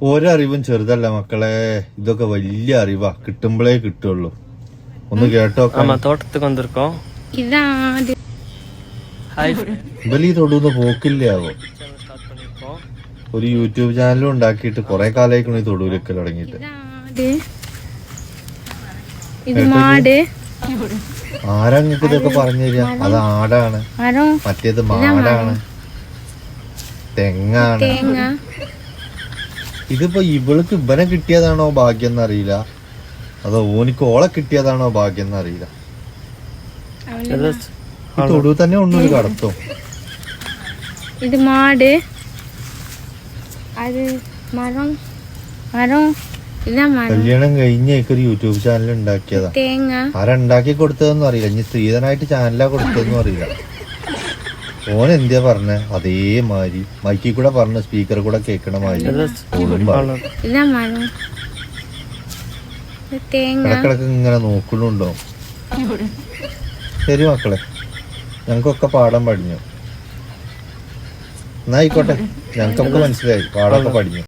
ഒരറിവും ചെറുതല്ല മക്കളെ, ഇതൊക്കെ വലിയ അറിവാ, കിട്ടുമ്പോഴേ കിട്ടുള്ളൂ. ഒന്ന് കേട്ടോ. തോട്ടത്തിൽ വന്നിരിക്കോ ഇവലീ തൊടുന്ന് പോക്കില്ലാവോ? ഒരു യൂട്യൂബ് ചാനലും ഉണ്ടാക്കിയിട്ട് കൊറേ കാലമായിക്കണു ഈ തൊടുവിലൊക്കെ തുടങ്ങിയിട്ട്. ആരാ നിങ്ങൾക്ക് ഇതൊക്കെ പറഞ്ഞു തരിക? അത് ആടാണ്, മറ്റേത് മാടാണ്, തെങ്ങാണ്. ഇതിപ്പോ ഇവൾക്ക് ഇവനെ കിട്ടിയതാണോ ഭാഗ്യം എന്നറിയില്ല, അതോ ഓനിക്ക് ഓളെ കിട്ടിയതാണോ ഭാഗ്യം എന്നറിയില്ല. ഈ തൊടു തന്നെ ഉണ്ടൊരു കടത്തും. ഇത് മാട്, അത് മരം, കല്യാണം കഴിഞ്ഞൊരു യൂട്യൂബ് ചാനൽ ഉണ്ടാക്കിയതാ. ആരാ ഉണ്ടാക്കി കൊടുത്തതെന്നും അറിയില്ല, ഇനി സ്ത്രീധനായിട്ട് ചാനലാ കൊടുത്തതെന്നും അറിയില്ല. ഓൻ എന്തിയാ പറഞ്ഞ അതേമാതിരി മൈക്കിൽ കൂടെ പറഞ്ഞ സ്പീക്കർ കൂടെ കേക്കണ മാതിരി ഇടക്കിടക്ക് ഇങ്ങനെ നോക്കണുണ്ടോ? ശരി മക്കളെ, ഞങ്ങൾക്കൊക്കെ പാഠം പഠിഞ്ഞു. എന്നാ ആയിക്കോട്ടെ, ഞങ്ങൾക്കൊക്കെ മനസ്സിലായി, പാടമൊക്കെ പഠിഞ്ഞു.